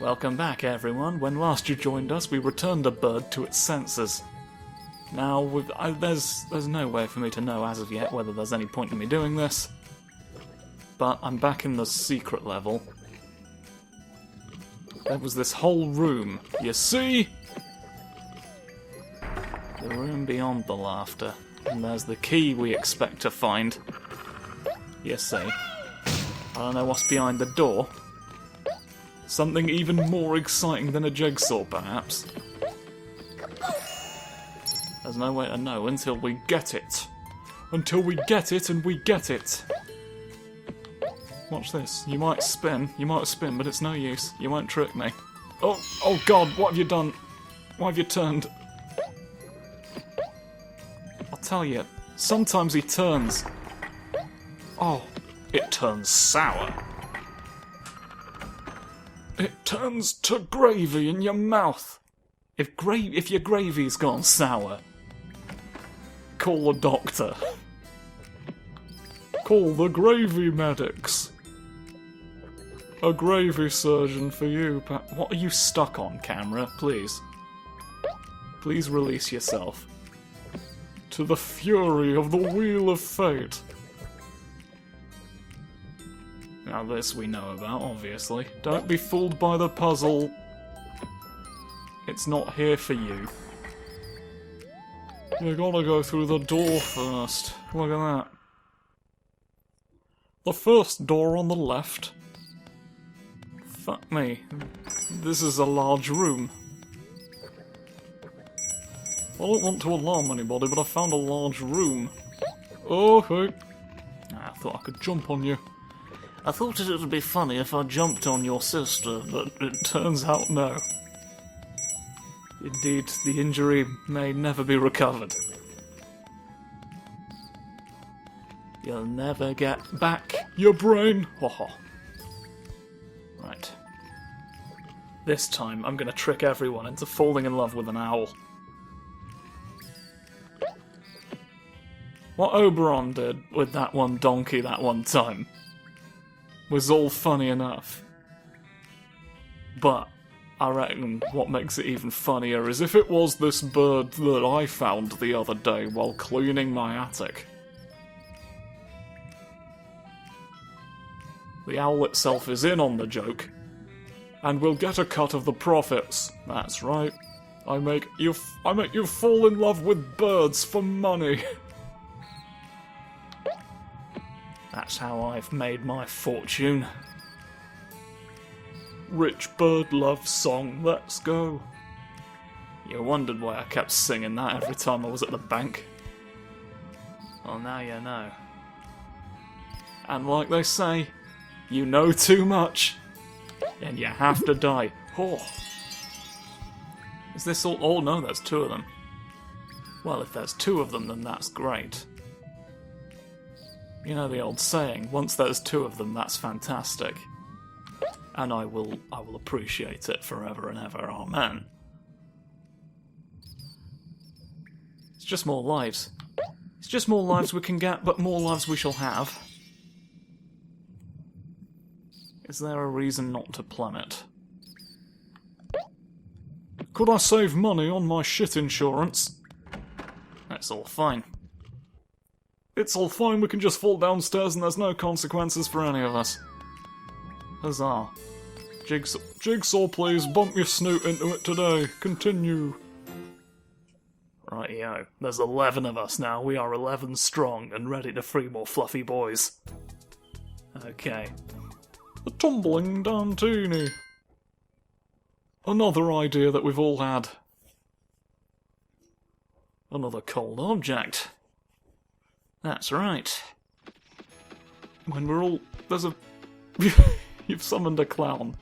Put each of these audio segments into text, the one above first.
Welcome back, everyone. When last you joined us, we returned the bird to its senses. Now, there's no way for me to know as of yet whether there's any point in me doing this, but I'm back in the secret level. There was this whole room, you see? The room beyond the laughter, and there's the key we expect to find. You see? I don't know what's behind the door. Something even more exciting than a jigsaw, perhaps. There's no way to know until we get it. Until we get it and we get it. Watch this. You might spin, but it's no use. You won't trick me. Oh god, what have you done? Why have you turned? I'll tell you, sometimes he turns. Oh, it turns sour. It turns to gravy in your mouth. If your gravy's gone sour, call a doctor. Call the gravy medics. A gravy surgeon for you. What are you stuck on, camera? Please. Please release yourself. To the fury of the Wheel of Fate. Now this we know about, obviously. Don't be fooled by the puzzle. It's not here for you. You gotta go through the door first. Look at that. The first door on the left. Fuck me. This is a large room. I don't want to alarm anybody, but I found a large room. Oh, hey. I thought I could jump on you. I thought it would be funny if I jumped on your sister, but it turns out no. Indeed, the injury may never be recovered. You'll never get back your brain. Right. This time, I'm gonna trick everyone into falling in love with an owl. What Oberon did with that one donkey that one time was all funny enough. But I reckon what makes it even funnier is if it was this bird that I found the other day while cleaning my attic. The owl itself is in on the joke, and will get a cut of the profits. That's right. I make you fall in love with birds for money. That's how I've made my fortune. Rich bird love song, let's go. You wondered why I kept singing that every time I was at the bank. Well, now you know. And like they say, you know too much, and you have to die. Oh. Is this all? Oh no, there's two of them. Well, if there's two of them, then that's great. You know the old saying, once there's two of them, that's fantastic. And I will appreciate it forever and ever, amen. It's just more lives. It's just more lives we can get, but more lives we shall have. Is there a reason not to plummet? Could I save money on my shit insurance? That's all fine. It's all fine, we can just fall downstairs and there's no consequences for any of us. Huzzah. Jigsaw, please, bump your snoot into it today. Continue. Rightio, there's 11 of us now. We are 11 strong and ready to free more fluffy boys. Okay. The tumbling Dantini. Another idea that we've all had. Another cold object. That's right. When we're all... There's a... You've summoned a clown.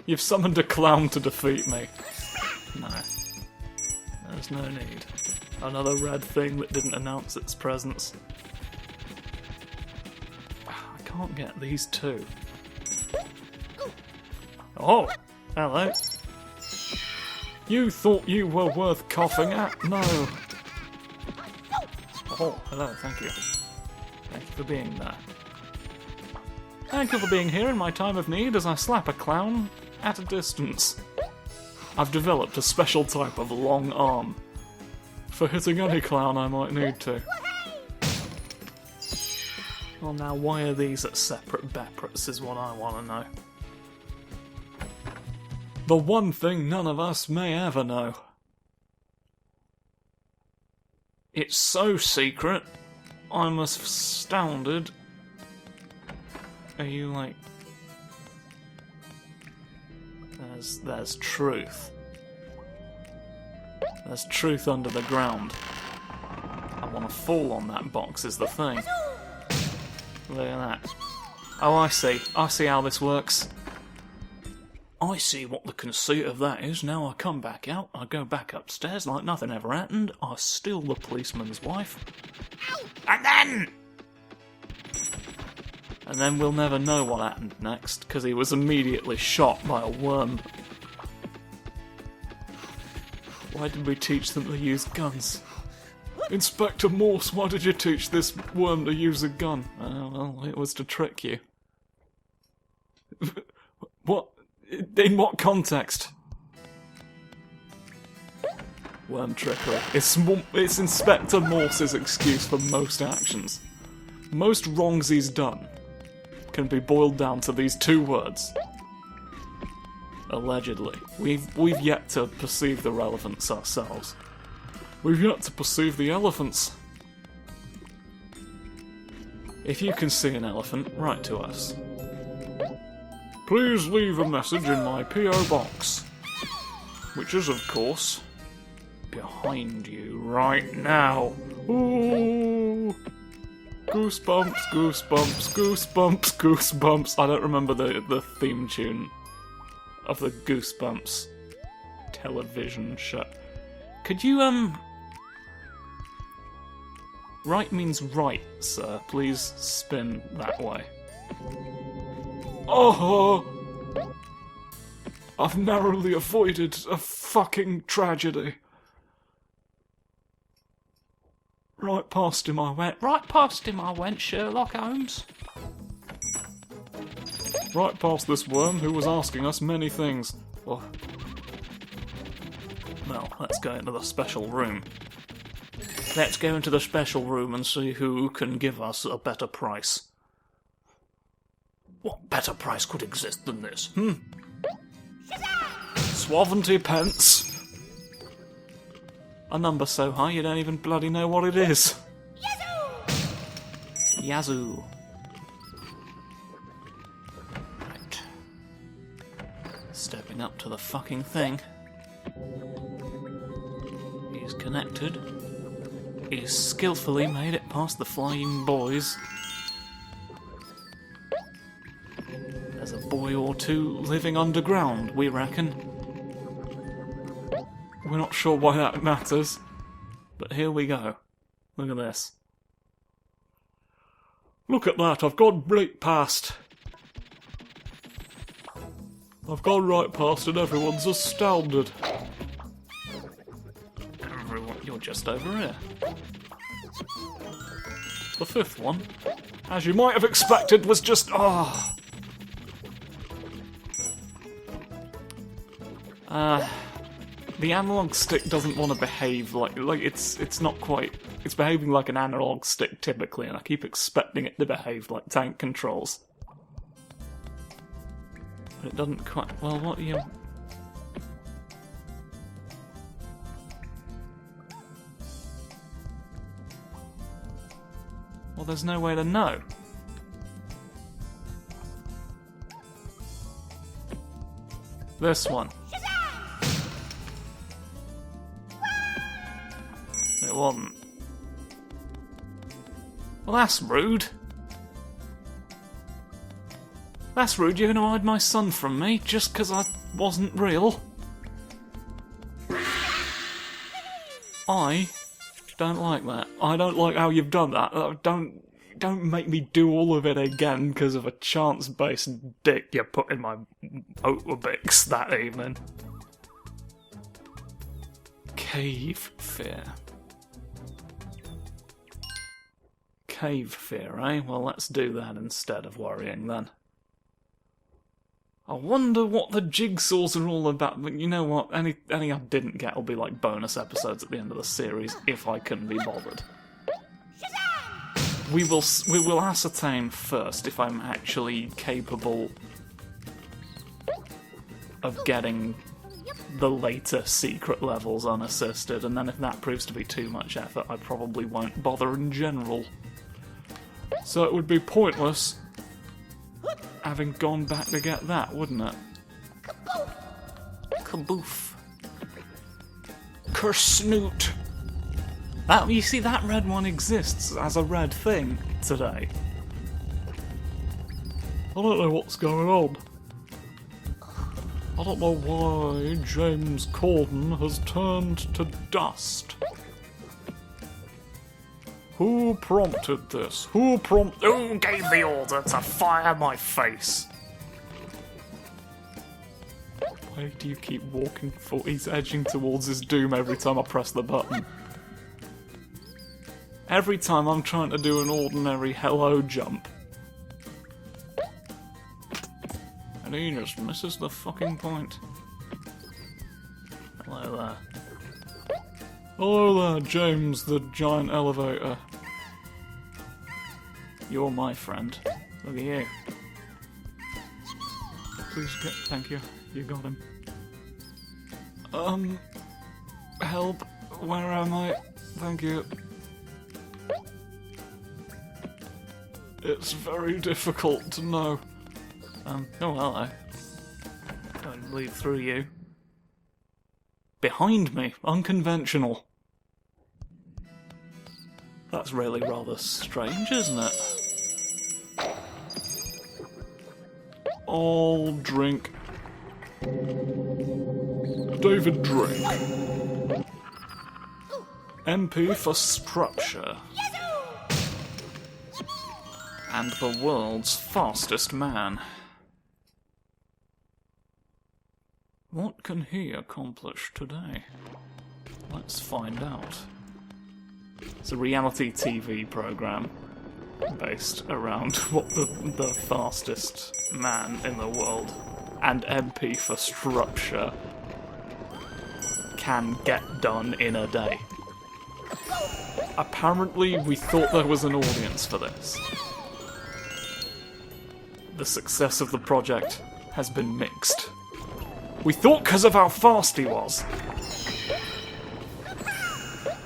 You've summoned a clown to defeat me. No. There's no need. Another red thing that didn't announce its presence. I can't get these two. Oh! Hello. You thought you were worth coughing at? No. Oh, hello, thank you. Thank you for being there. Thank you for being here in my time of need as I slap a clown at a distance. I've developed a special type of long arm for hitting any clown I might need to. Well, now why are these at separate beprets is what I want to know. The one thing none of us may ever know. It's so secret, I'm astounded. Are you like... There's truth. There's truth under the ground. I want to fall on that box is the thing. Look at that. Oh, I see. I see how this works. I see what the conceit of that is. Now I come back out, I go back upstairs like nothing ever happened, I steal the policeman's wife, and then we'll never know what happened next, because he was immediately shot by a worm. Why did we teach them to use guns? Inspector Morse, why did you teach this worm to use a gun? Well, it was to trick you. What? In what context? Worm trickery. It's Inspector Morse's excuse for most actions. Most wrongs he's done can be boiled down to these two words. Allegedly. We've yet to perceive the relevance ourselves. We've yet to perceive the elephants. If you can see an elephant, write to us. Please leave a message in my P.O. box, which is, of course, behind you right now. Ooh! Goosebumps, goosebumps, goosebumps, goosebumps. I don't remember the theme tune of the Goosebumps television show. Could you, Right means right, sir. Please spin that way. Oh! I've narrowly avoided a fucking tragedy. Right past him I went. Right past him I went, Sherlock Holmes. Right past this worm who was asking us many things. Oh. Well, let's go into the special room. Let's go into the special room and see who can give us a better price. What better price could exist than this, Swaventy pence. A number so high you don't even bloody know what it is. Yazoo! Yazoo. Right. Stepping up to the fucking thing. He's connected. He's skillfully made it past the flying boys. There's a boy or two living underground, we reckon. We're not sure why that matters, but here we go. Look at this. Look at that, I've gone right past. I've gone right past and everyone's astounded. Everyone, you're just over here. The fifth one, as you might have expected, was just... The analog stick doesn't want to behave like it's not quite... It's behaving like an analog stick typically, and I keep expecting it to behave like tank controls. But it doesn't quite... Well, what are you... Well, there's no way to know. This one. It wasn't. Well, that's rude. That's rude, you're gonna hide my son from me just because I wasn't real. I don't like that. I don't like how you've done that. Don't make me do all of it again because of a chance-based dick you put in my Otabix that evening. Cave fear. Cave fear, eh? Well, let's do that instead of worrying then. I wonder what the jigsaws are all about. But you know what? Any I didn't get will be like bonus episodes at the end of the series if I can be bothered. We will ascertain first if I'm actually capable of getting the later secret levels unassisted, and then if that proves to be too much effort, I probably won't bother in general. So it would be pointless having gone back to get that, wouldn't it? Kaboof. Kersnoot. That, you see, that red one exists as a red thing today. I don't know what's going on. I don't know why James Corden has turned to dust. Who prompted this? Who gave the order to fire my face? Why do you keep walking for? He's edging towards his doom every time I press the button. Every time I'm trying to do an ordinary hello jump. And he just misses the fucking point. Hello there. Hello there, James the Giant Elevator. You're my friend. Look at you. Please get... Thank you. You got him. Help. Where am I? Thank you. It's very difficult to know. Oh, hello. Don't lead through you. Behind me. Unconventional. That's really rather strange, isn't it? I'll drink. David, drink. MP for structure. And the world's fastest man. What can he accomplish today? Let's find out. It's a reality TV program based around what the fastest man in the world and MP for structure can get done in a day. Apparently, we thought there was an audience for this. The success of the project has been mixed. We thought because of how fast he was.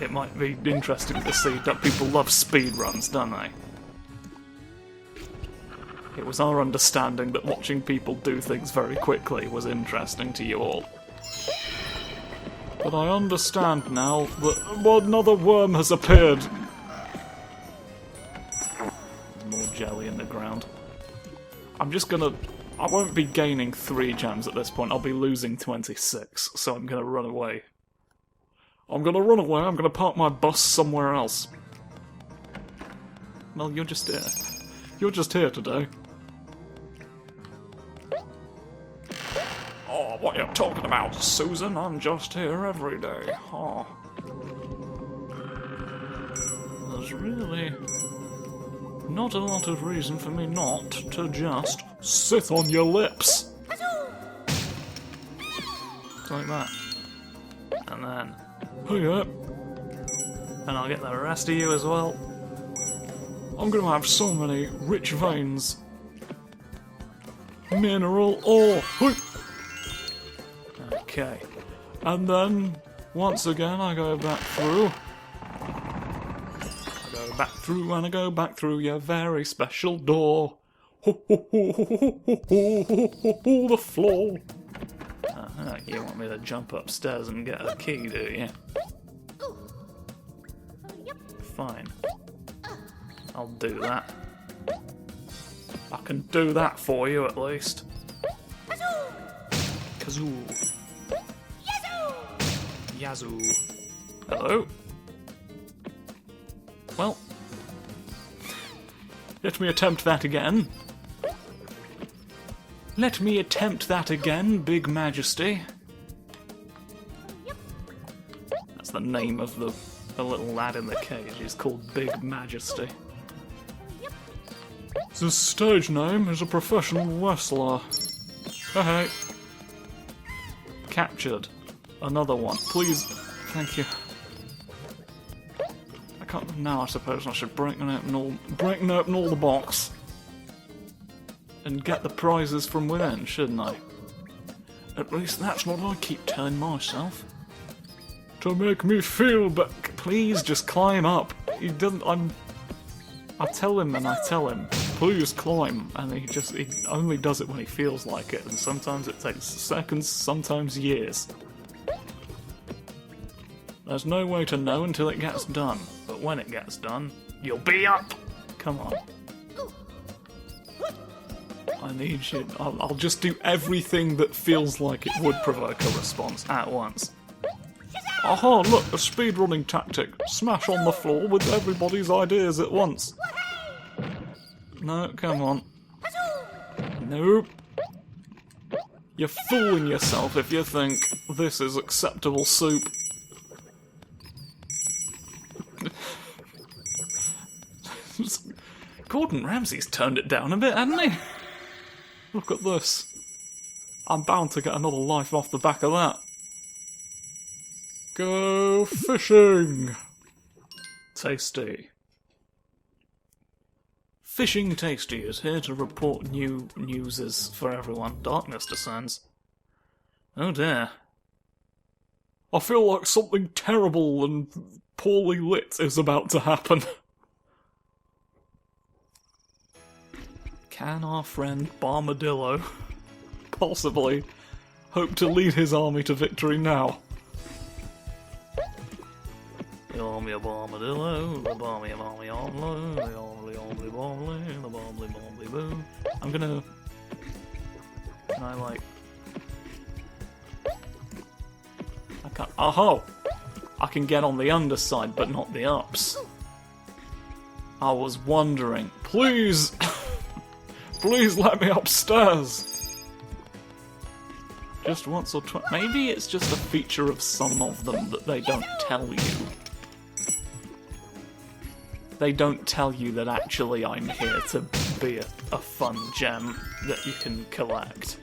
It might be interesting to see that people love speedruns, don't they? It was our understanding that watching people do things very quickly was interesting to you all. But I understand now that another worm has appeared. There's more jelly in the ground. I won't be gaining 3 gems at this point, I'll be losing 26, so I'm gonna run away. I'm gonna park my bus somewhere else. Well, you're just here. You're just here today. Oh, what are you talking about, Susan? I'm just here every day. Oh. There's really not a lot of reason for me not to just sit on your lips. Like that. And then... Oh yeah. And I'll get the rest of you as well. I'm gonna have so many rich veins. Mineral ore. Okay. And then, once again, I go back through. I go back through your very special door. The floor. You want me to jump upstairs and get a key, do you? Fine. I'll do that. I can do that for you, at least. Kazoo. Yazoo. Hello? Well, let me attempt that again. Let me attempt that again, Big Majesty. That's the name of the little lad in the cage. He's called Big Majesty. His stage name is a professional wrestler. Hey. Captured. Another one. Please. Thank you. I can't... Now I suppose I should break open all the box. And get the prizes from within, shouldn't I? At least that's what I keep telling myself. To make me feel but please just climb up. He doesn't... I tell him and I tell him, please climb, and he only does it when he feels like it, and sometimes it takes seconds, sometimes years. There's no way to know until it gets done, but when it gets done, you'll be up! Come on. I need you. I'll just do everything that feels like it would provoke a response at once. Aha, look, a speedrunning tactic. Smash on the floor with everybody's ideas at once. No, come on. Nope. You're fooling yourself if you think this is acceptable soup. Gordon Ramsay's turned it down a bit, hasn't he? Look at this. I'm bound to get another life off the back of that. Go fishing! Tasty. Fishing Tasty is here to report new newses for everyone. Darkness descends. Oh dear. I feel like something terrible and poorly lit is about to happen. Can our friend Barmadillo possibly hope to lead his army to victory now? The army of Barmadillo, the army of Army-Arlo, the army, the bombly-boo. I'm gonna... Can I, like... I can't... Oh! I can get on the underside, but not the ups. I was wondering. Please! Please let me upstairs! Just once or twice. Maybe it's just a feature of some of them that they don't tell you. They don't tell you that actually I'm here to be a fun gem that you can collect.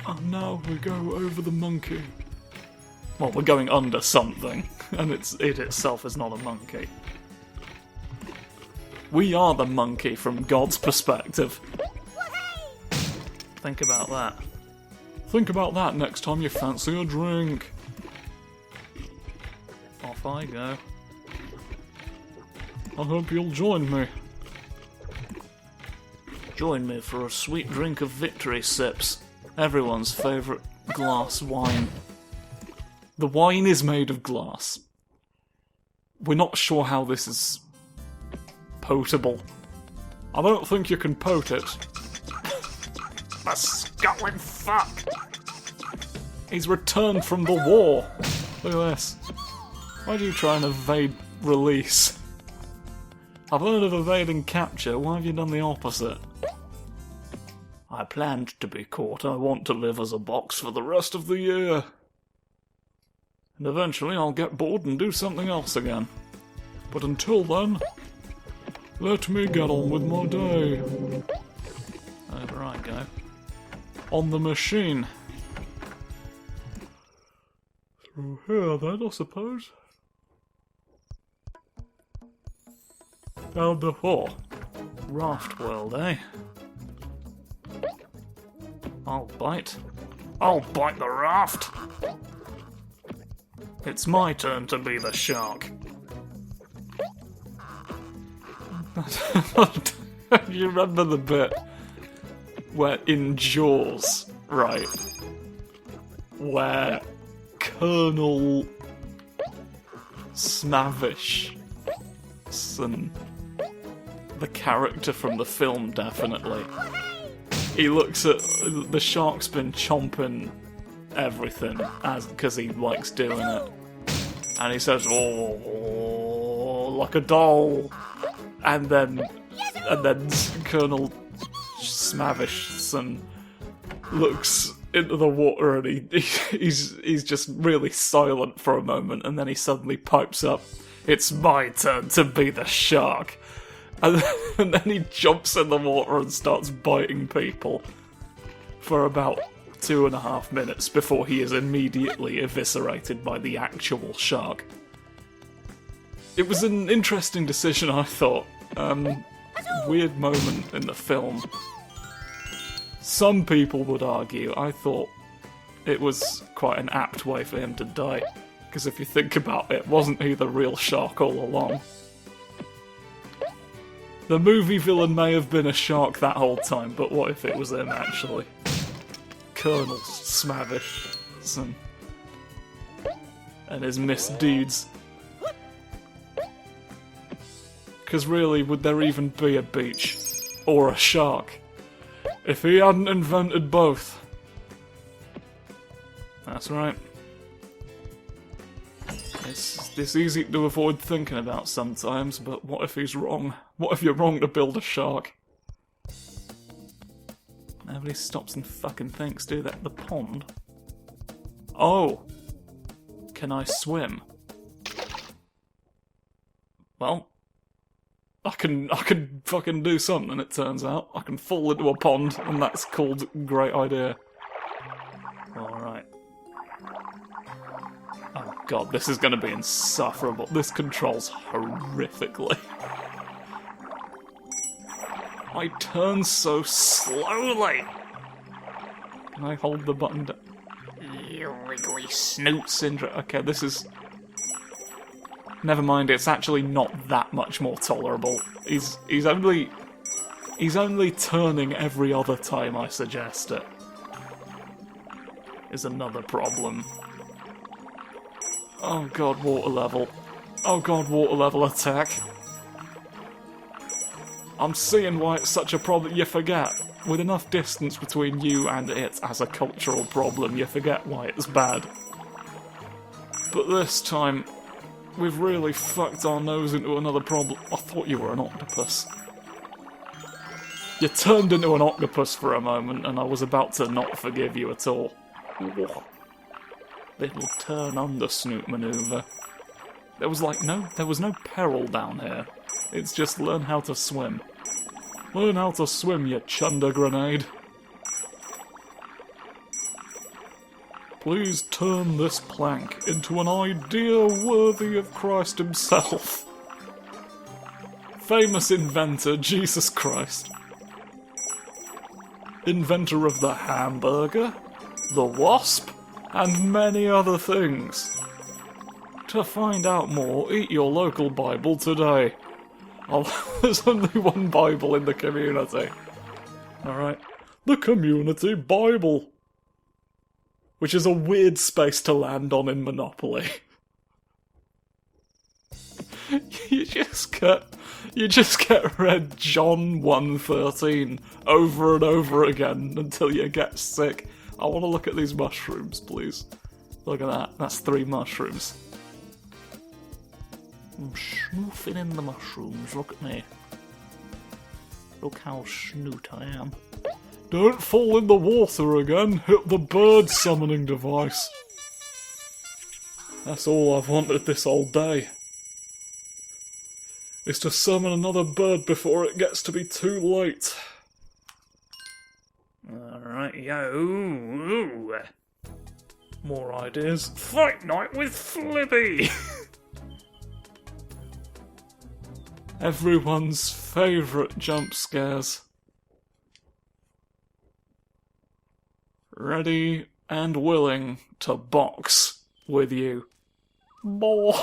And now we go over the monkey. Well, we're going under something, and it itself is not a monkey. We are the monkey from God's perspective. Think about that. Think about that next time you fancy a drink. Off I go. I hope you'll join me. Join me for a sweet drink of victory sips. Everyone's favourite glass wine. The wine is made of glass. We're not sure how this is potable. I don't think you can pote it. The Scotland fuck! He's returned from the war. Look at this. Why do you try and evade release? I've heard of evading capture, why have you done the opposite? I planned to be caught, I want to live as a box for the rest of the year. And eventually I'll get bored and do something else again. But until then, let me get on with my day. Over I go. On the machine. Through here then, I suppose. Down the hall. Raft world, eh? I'll bite the raft! It's my turn to be the shark. You remember the bit where in Jaws, right? Where Colonel Smavish, the character from the film, definitely. He looks at the shark's been chomping everything because he likes doing it, and he says, "Oh, like a doll," and then Colonel Smavishson looks into the water and he's just really silent for a moment, and then he suddenly pipes up, "It's my turn to be the shark." And then he jumps in the water and starts biting people for about 2.5 minutes before he is immediately eviscerated by the actual shark. It was an interesting decision, I thought. Weird moment in the film. Some people would argue, I thought it was quite an apt way for him to die. Because if you think about it, wasn't he the real shark all along? The movie villain may have been a shark that whole time, but what if it was him, actually? Colonel Smavish and his misdeeds. Because really, would there even be a beach? Or a shark? If he hadn't invented both. That's right. It's easy to avoid thinking about sometimes, but what if he's wrong? What if you're wrong to build a shark? Nobody stops and fucking thinks, do they? The pond? Oh! Can I swim? Well, I can fucking do something, it turns out. I can fall into a pond, and that's called great idea. Alright. Oh god, this is gonna be insufferable. This controls horrifically. I turn so slowly! Can I hold the button down? Wiggly snoot syndrome. Okay, this is... Never mind, it's actually not that much more tolerable. He's only turning every other time I suggest it. Is another problem. Oh god, water level. Oh god, water level attack. I'm seeing why it's such a problem. You forget. With enough distance between you and it as a cultural problem, you forget why it's bad. But this time, we've really fucked our nose into another problem. I thought you were an octopus. You turned into an octopus for a moment, and I was about to not forgive you at all. Little turn under snoot maneuver. There was no peril down here. It's just learn how to swim. Learn how to swim, you chunder grenade. Please turn this plank into an idea worthy of Christ himself. Famous inventor, Jesus Christ. Inventor of the hamburger, the wasp, and many other things. To find out more, eat your local Bible today. There's only one Bible in the community. Alright. The community Bible. Which is a weird space to land on in Monopoly. You just get read John 1:13 over and over again until you get sick. I want to look at these mushrooms, please. Look at that. That's 3 mushrooms. I'm snoofing in the mushrooms. Look at me. Look how snoot I am. Don't fall in the water again. Hit the bird summoning device. That's all I've wanted this whole day. Is to summon another bird before it gets to be too late. Alright, yo. More ideas. Fight night with Flippy! Everyone's favourite jump scares. Ready and willing to box with you. More.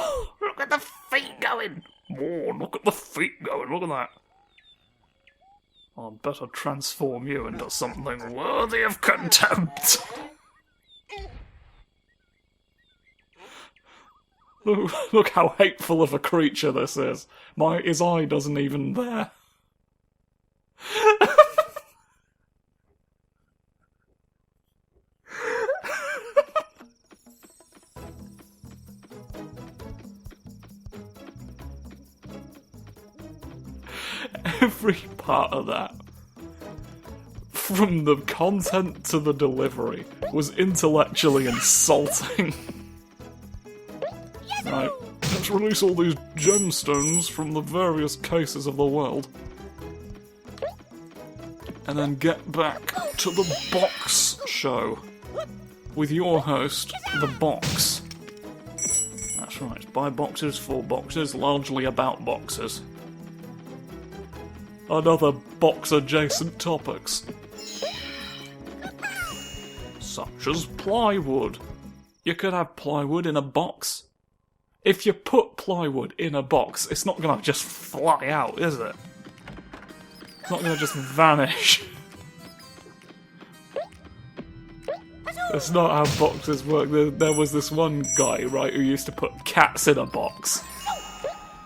Look at the feet going. More. Look at the feet going. Look at that. I'd better transform you into something worthy of contempt. Look how hateful of a creature this is. His eye doesn't even there. Every part of that, from the content to the delivery, was intellectually insulting. Right, Let's release all these gemstones from the various cases of the world. And then get back to the box show. With your host, The Box. That's right, it's by boxers, for boxers, largely about boxers. And other box-adjacent topics. Such as plywood. You could have plywood in a box. If you put plywood in a box, it's not gonna just fly out, is it? It's not gonna just vanish. That's not how boxes work. There was this one guy, right, who used to put cats in a box.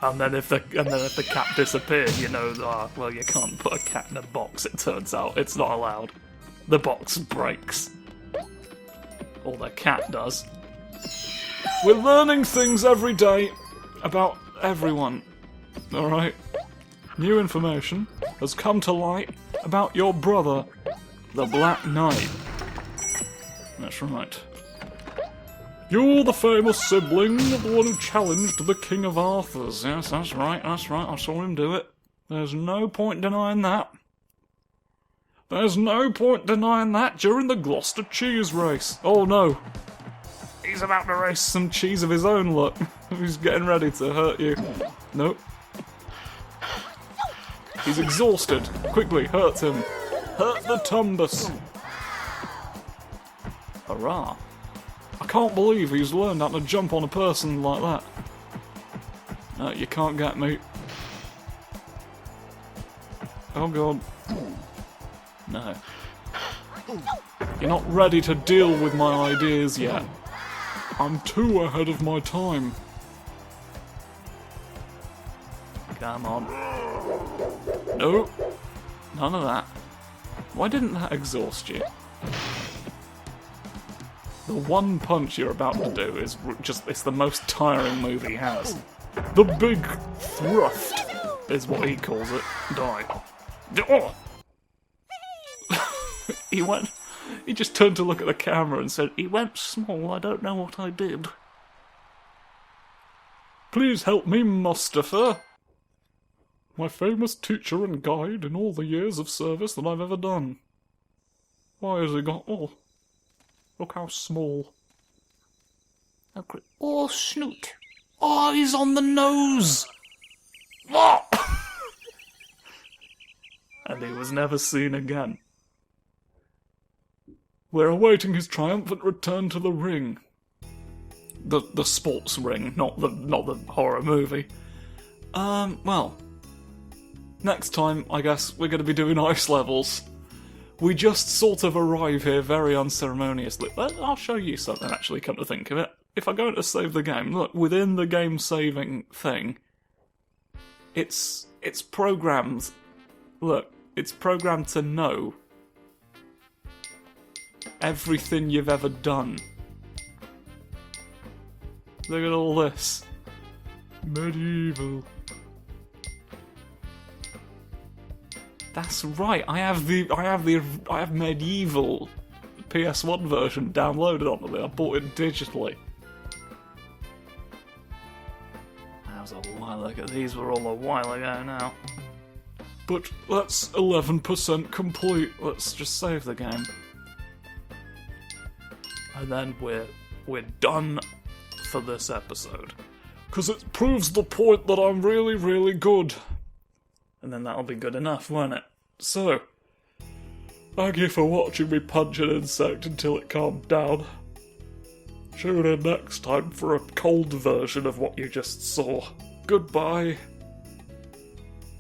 And then if the cat disappeared, you know, well, you can't put a cat in a box, it turns out. It's not allowed. The box breaks. Or the cat does. We're learning things every day about everyone. Alright? New information has come to light about your brother, the Black Knight. That's right. You're the famous sibling of the one who challenged the King of Arthur's. Yes, that's right, I saw him do it. There's no point denying that. There's no point denying that during the Gloucester cheese race. Oh no. He's about to race some cheese of his own, look. He's getting ready to hurt you. Nope. He's exhausted. Quickly, hurt him. Hurt the tumbus. Hurrah. I can't believe he's learned how to jump on a person like that. No, you can't get me. Oh god. No. You're not ready to deal with my ideas yet. I'm too ahead of my time. Come on. No. None of that. Why didn't that exhaust you? The one punch you're about to do is just, it's the most tiring move he has. The big thrust is what he calls it. Die. Oh! He just turned to look at the camera and said, "He went small, I don't know what I did." Please help me, Mustafa. My famous teacher and guide in all the years of service that I've ever done. Why has he got... Oh, look how small. Okay. Oh, snoot. Oh, he's on the nose. Oh! And he was never seen again. We're awaiting his triumphant return to the ring. The sports ring, not the horror movie. Well, next time, I guess, we're going to be doing ice levels. We just sort of arrive here very unceremoniously. I'll show you something, actually, come to think of it. If I go to save the game, look, within the game saving thing, it's programmed. Look, it's programmed to know everything you've ever done. Look at all this. Medieval. That's right. I have medieval PS1 version downloaded onto me. I bought it digitally. That was a while ago. These were all a while ago now. But that's 11% complete. Let's just save the game. And then we're done for this episode. Because it proves the point that I'm really, really good. And then that'll be good enough, won't it? So, thank you for watching me punch an insect until it calmed down. Tune in next time for a cold version of what you just saw. Goodbye.